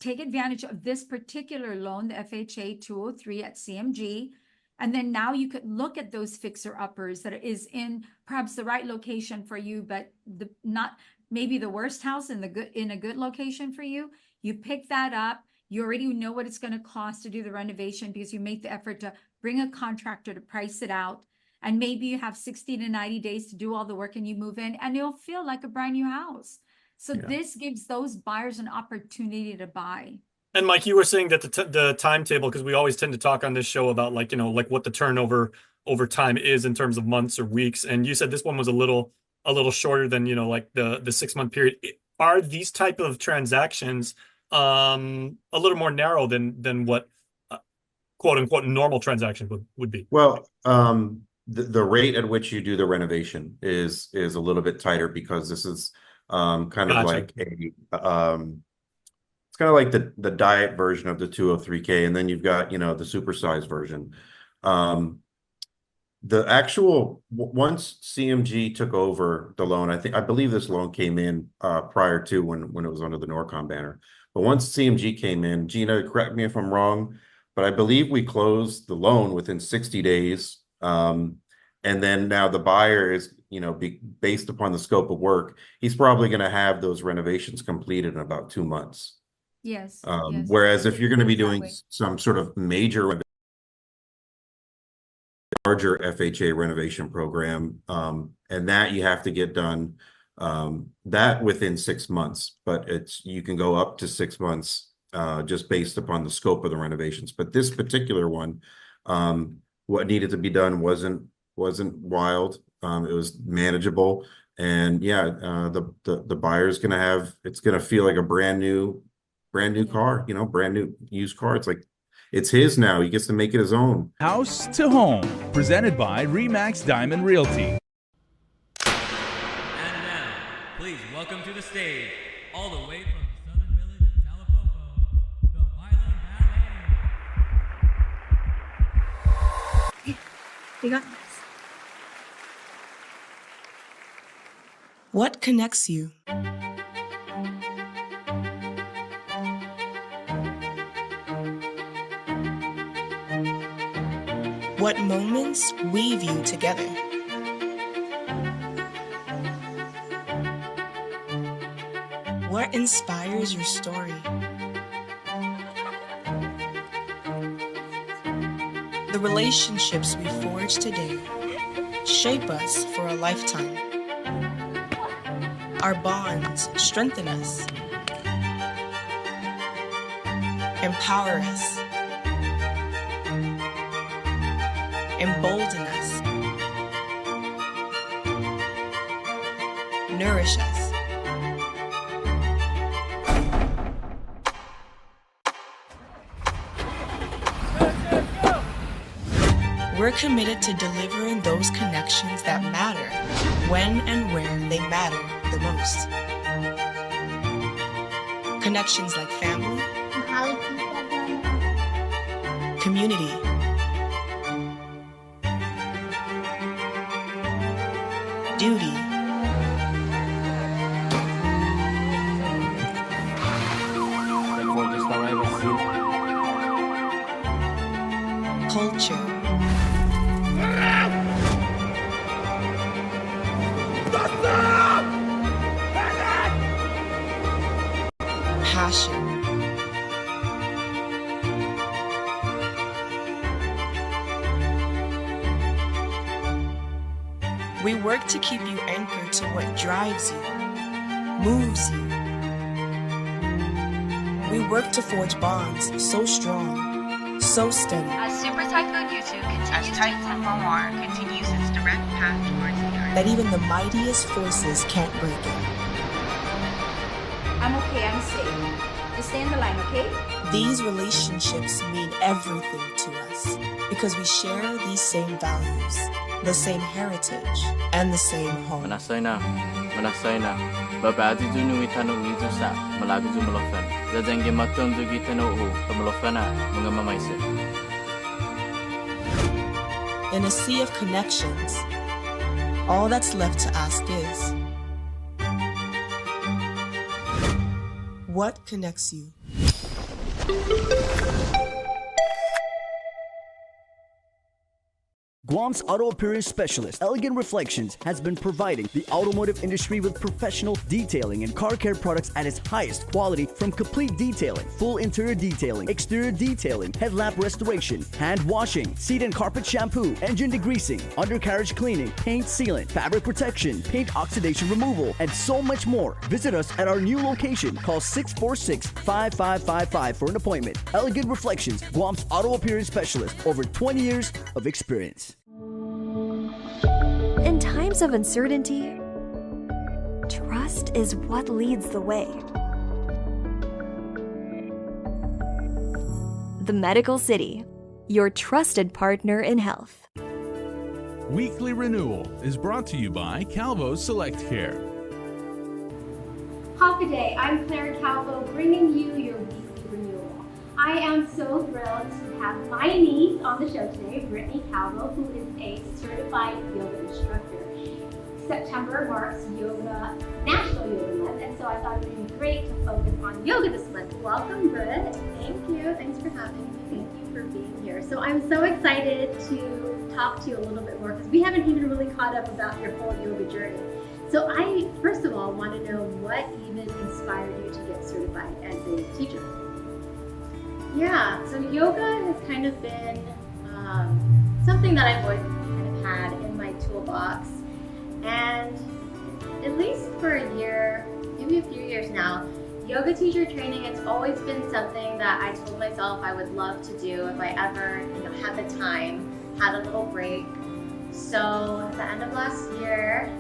take advantage of this particular loan, the FHA 203 at CMG. And then now you could look at those fixer-uppers that is in perhaps the right location for you, but not maybe the worst house in a good location for you. You pick that up. You already know what it's going to cost to do the renovation because you make the effort to bring a contractor to price it out. And maybe you have 60 to 90 days to do all the work and you move in and it'll feel like a brand new house. So this gives those buyers an opportunity to buy. And Mike, you were saying that the timetable, because we always tend to talk on this show about like, you know, like what the turnover over time is in terms of months or weeks. And you said this one was a little shorter than, you know, like the 6-month period. Are these type of transactions a little more narrow than what quote unquote normal transaction would be? Well, the rate at which you do the renovation is a little bit tighter because this is kind of like it's kind of like the diet version of the 203K, and then you've got, you know, the supersized version. The actual, once CMG took over the loan, I believe this loan came in prior to when it was under the Norcom banner. But once CMG came in, Gina, correct me if I'm wrong, but I believe we closed the loan within 60 days. And then now the buyer based upon the scope of work, he's probably going to have those renovations completed in about 2 months. Yes. Whereas if you're going to be It's that doing way. some sort of major, larger FHA renovation program, and that you have to get done that within 6 months, but you can go up to 6 months just based upon the scope of the renovations. But this particular one, what needed to be done wasn't wild. It was manageable, and the buyer's it's gonna feel like a brand new car, brand new used car. It's like it's his now. He gets to make it his own. House to Home, presented by RE/MAX Diamond Realty. And now, please welcome to the stage, all the way from the Southern Village of Talipopo, the Baila Ballet. You got this. What connects you? What moments weave you together? What inspires your story? The relationships we forge today shape us for a lifetime. Our bonds strengthen us, empower us, embolden us, nourish us. We're committed to delivering those connections that matter when and where they matter the most. Connections like family, community, duty, culture, passion. We work to keep you anchored to what drives you, moves you. We work to forge bonds so strong, so steady. As Super Typhoon Yutu continues its direct path towards the Earth, that even the mightiest forces can't break it. I'm okay, I'm safe. Just stay in the line, okay? These relationships mean everything to us because we share these same values, the same heritage, and the same home. Manasayna. Babadi dunu itano wizu sa malagu jumalofen. Zadengi matum dugi tano u kamalofena mga mamaise. In a sea of connections, all that's left to ask is, what connects you? Guam's auto appearance specialist, Elegant Reflections, has been providing the automotive industry with professional detailing and car care products at its highest quality, from complete detailing, full interior detailing, exterior detailing, headlamp restoration, hand washing, seat and carpet shampoo, engine degreasing, undercarriage cleaning, paint sealant, fabric protection, paint oxidation removal, and so much more. Visit us at our new location. Call 646-5555 for an appointment. Elegant Reflections, Guam's auto appearance specialist, over 20 years of experience. In times of uncertainty, trust is what leads the way. The Medical City, your trusted partner in health. Weekly Renewal is brought to you by Calvo Select Care. Hop a day, I'm Claire Calvo, bringing you your weekly renewal. I am so thrilled to have my niece on the show today, Brittany Calvo, who is a certified yoga instructor. September marks National Yoga Month, and so I thought it would be great to focus on yoga this month. Welcome, Britt. Thank you. Thanks for having me. Thank you for being here. So I'm so excited to talk to you a little bit more because we haven't even really caught up about your whole yoga journey. So I, first of all, want to know what even inspired you to get certified as a teacher? Yeah, so yoga has kind of been something that I've always kind of had in my toolbox. And at least for a year, maybe a few years now, yoga teacher training, it's always been something that I told myself I would love to do if I ever, had the time, had a little break. So at the end of last year,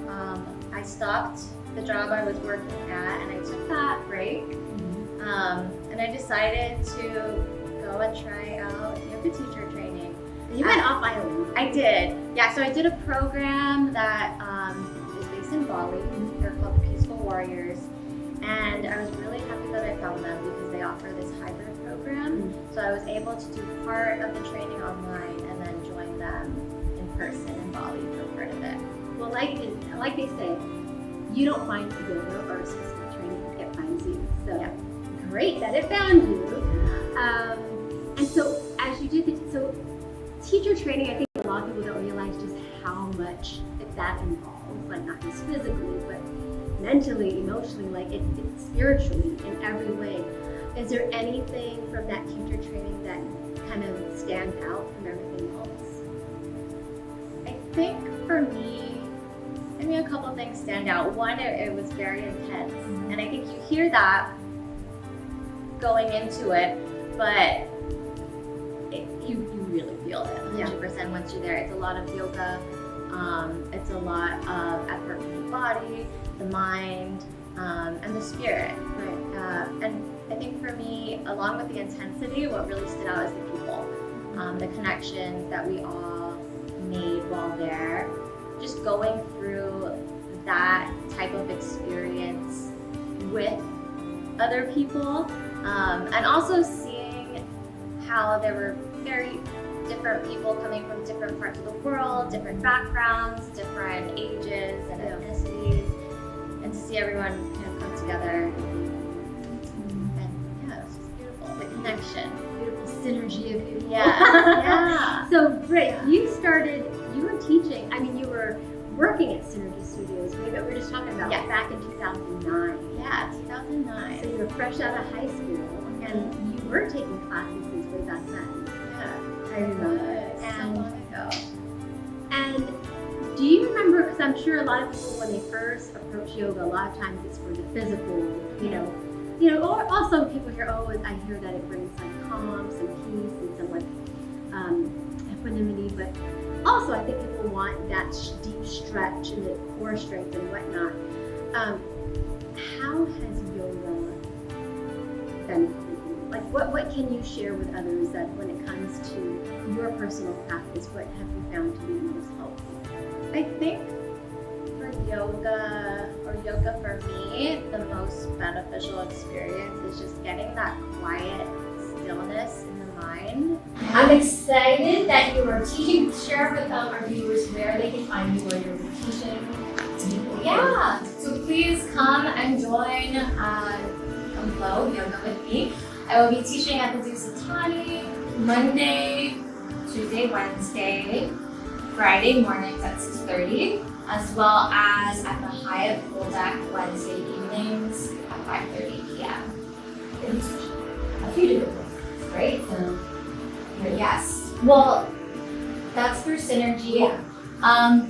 I stopped the job I was working at and I took that break. And I decided to go and try out yoga teacher training. You went off island. I did. Yeah, so I did a program that is based in Bali. They're called the Peaceful Warriors. And I was really happy that I found them because they offer this hybrid program. So I was able to do part of the training online and then join them in person in Bali for part of it. Well, like they say, you don't find a yoga or a specific training, it finds you. So yeah. Great that it found you. And so as you did so teacher training, I think a lot of people don't realize just how much that involves, like not just physically, but mentally, emotionally, like it's spiritually in every way. Is there anything from that teacher training that kind of stands out from everything else? I think for me, a couple things stand out. One, it was very intense. And I think you hear that going into it, but you really feel it 100% once you're there. It's a lot of yoga, it's a lot of effort for the body, the mind, and the spirit. Right? And I think for me, along with the intensity, what really stood out is the people, the connections that we all made while there. Just going through that type of experience with other people, and also seeing how there were very different people coming from different parts of the world, different backgrounds, different ages and ethnicities, and to see everyone kind of come together. And yeah, it's just beautiful. The connection. Beautiful synergy of people. Yeah. So Britt, you were teaching, you were working at Synergy Studios, we were just talking about back in 2009. Yeah, 2009. So you were fresh out of high school and you were taking classes since way back then. Yeah, I remember. so long ago. And do you remember, because I'm sure a lot of people when they first approach yoga, a lot of times it's for the physical, or also people hear, I hear that it brings like calm, some peace, and some like equanimity, but also I think people want that deep stretch and the core strength and whatnot. How has yoga benefited you? Like what can you share with others that when it comes to your personal practice, what have you found to be most helpful? I think for yoga for me, the most beneficial experience is just getting that quiet stillness in the mind. I'm excited that you are teaching. Share with our viewers where they can find you, where you're teaching. Yeah, so please come and join come flow yoga with me. I will be teaching at the Dusatani Monday, Tuesday, Wednesday, Friday mornings at 6:30, as well as at the Hyatt Pool Deck Wednesday evenings at 5:30 p.m. A few different places, right? So, yes. Well, that's through Synergy. Yeah.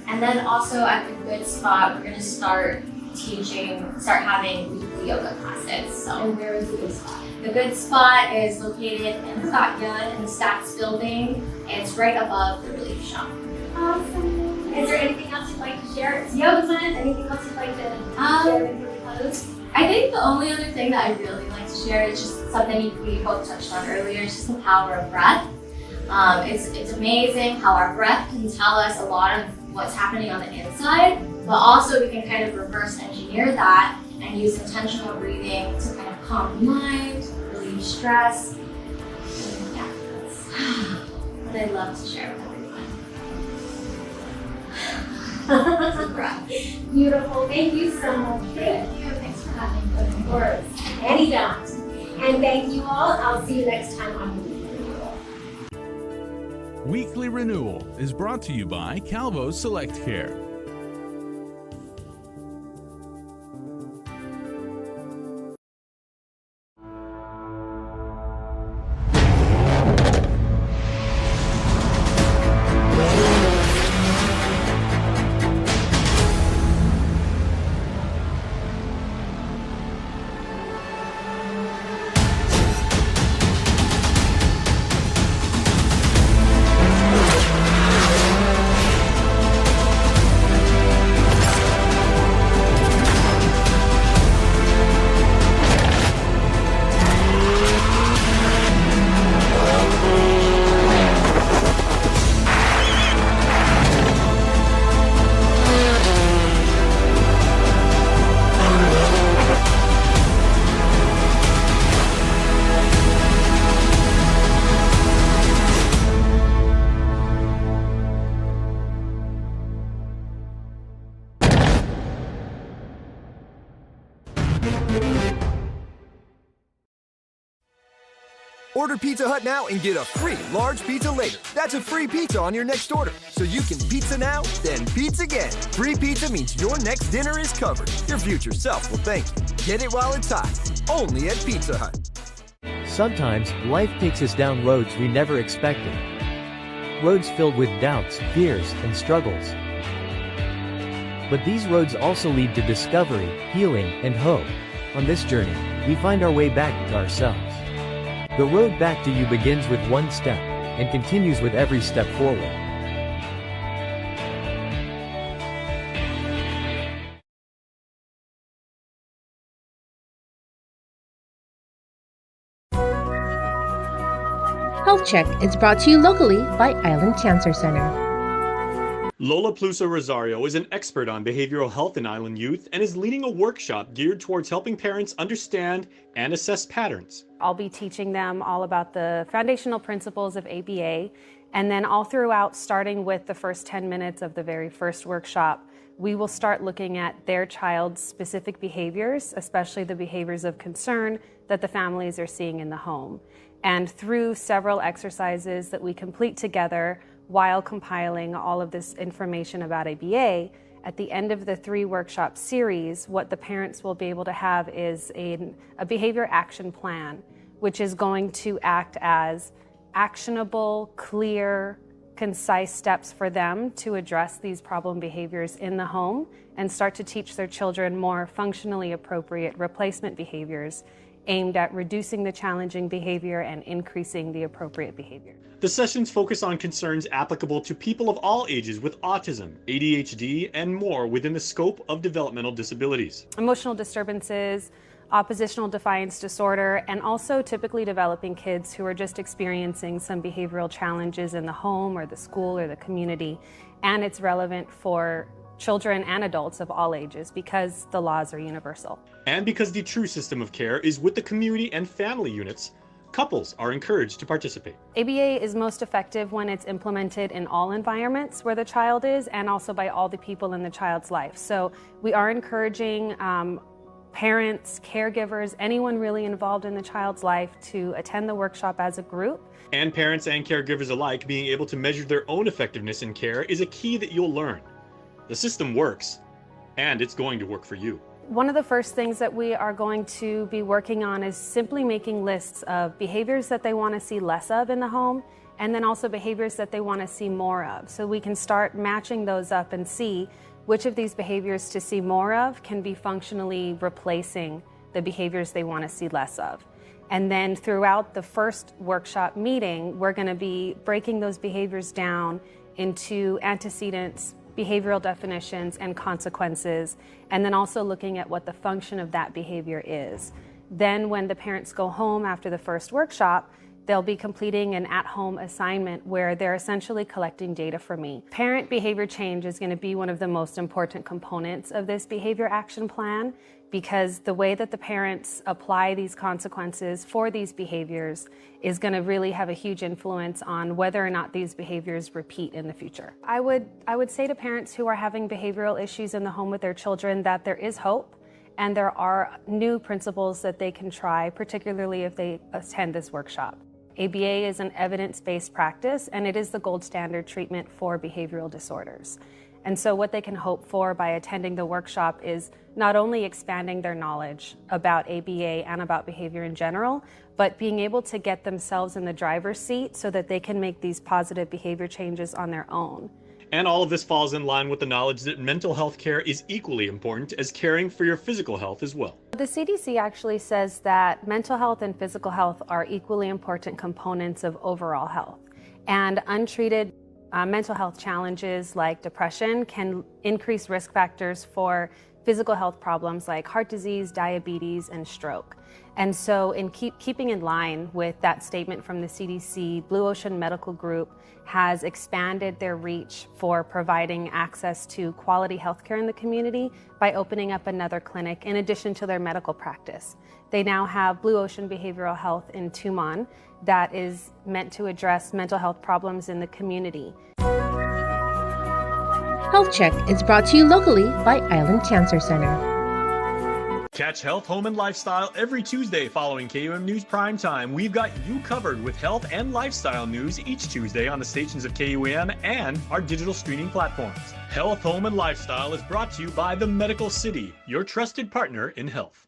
And then also at the Good Spot, we're going to start having weekly yoga classes. So, and where is the Good Spot? The Good Spot is located in Scott Yun in the Stats building. It's right above the Relief Shop. Awesome. Is there anything else you'd like to share? It's yoga month. Anything else you'd like to share with your close? I think the only other thing that I really like to share is just something we both touched on earlier. It's just the power of breath. It's amazing how our breath can tell us a lot of what's happening on the inside, but also we can kind of reverse engineer that and use intentional breathing to kind of calm the mind, relieve stress. And yeah, that's what I'd love to share with everyone. Beautiful. Thank you so much. Thank you. Thanks for having me. Of course. Anytime. And thank you all. I'll see you next time on the Weekly Renewal is brought to you by Calvo Select Care. Order Pizza Hut now and get a free large pizza later. That's a free pizza on your next order. So you can pizza now, then pizza again. Free pizza means your next dinner is covered. Your future self will thank you. Get it while it's hot. Only at Pizza Hut. Sometimes, life takes us down roads we never expected. Roads filled with doubts, fears, and struggles. But these roads also lead to discovery, healing, and hope. On this journey, we find our way back to ourselves. The road back to you begins with one step, and continues with every step forward. Health Check is brought to you locally by Island Cancer Center. Lola Plusa Rosario is an expert on behavioral health in island youth and is leading a workshop geared towards helping parents understand and assess patterns. I'll be teaching them all about the foundational principles of ABA, and then all throughout, starting with the first 10 minutes of the very first workshop, we will start looking at their child's specific behaviors, especially the behaviors of concern that the families are seeing in the home. And through several exercises that we complete together, while compiling all of this information about ABA, at the end of the 3 workshop series, what the parents will be able to have is a behavior action plan, which is going to act as actionable, clear, concise steps for them to address these problem behaviors in the home and start to teach their children more functionally appropriate replacement behaviors aimed at reducing the challenging behavior and increasing the appropriate behavior. The sessions focus on concerns applicable to people of all ages with autism, ADHD, and more within the scope of developmental disabilities. Emotional disturbances, oppositional defiance disorder, and also typically developing kids who are just experiencing some behavioral challenges in the home or the school or the community. And it's relevant for children and adults of all ages because the laws are universal. And because the true system of care is with the community and family units, couples are encouraged to participate. ABA is most effective when it's implemented in all environments where the child is and also by all the people in the child's life. So we are encouraging parents, caregivers, anyone really involved in the child's life to attend the workshop as a group. And parents and caregivers alike being able to measure their own effectiveness in care is a key that you'll learn. The system works, and it's going to work for you. One of the first things that we are going to be working on is simply making lists of behaviors that they want to see less of in the home, and then also behaviors that they want to see more of. So we can start matching those up and see which of these behaviors to see more of can be functionally replacing the behaviors they want to see less of. And then throughout the first workshop meeting, we're going to be breaking those behaviors down into antecedents, behavioral definitions, and consequences, and then also looking at what the function of that behavior is. Then when the parents go home after the first workshop, they'll be completing an at-home assignment where they're essentially collecting data for me. Parent behavior change is going to be one of the most important components of this behavior action plan because the way that the parents apply these consequences for these behaviors is going to really have a huge influence on whether or not these behaviors repeat in the future. I would say to parents who are having behavioral issues in the home with their children that there is hope and there are new principles that they can try, particularly if they attend this workshop. ABA is an evidence-based practice, and it is the gold standard treatment for behavioral disorders. And so what they can hope for by attending the workshop is not only expanding their knowledge about ABA and about behavior in general, but being able to get themselves in the driver's seat so that they can make these positive behavior changes on their own. And all of this falls in line with the knowledge that mental health care is equally important as caring for your physical health as well. The CDC actually says that mental health and physical health are equally important components of overall health. And untreated mental health challenges like depression can increase risk factors for physical health problems like heart disease, diabetes, and stroke. And so in keeping in line with that statement from the CDC, Blue Ocean Medical Group has expanded their reach for providing access to quality healthcare in the community by opening up another clinic in addition to their medical practice. They now have Blue Ocean Behavioral Health in Tumon that is meant to address mental health problems in the community. Health Check is brought to you locally by Island Cancer Center. Catch Health, Home, and Lifestyle every Tuesday following KUAM News Prime Time. We've got you covered with health and lifestyle news each Tuesday on the stations of KUAM and our digital streaming platforms. Health, Home, and Lifestyle is brought to you by The Medical City, your trusted partner in health.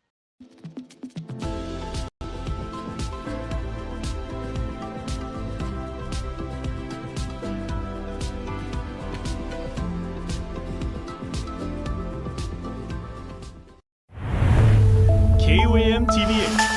KUAM TV8.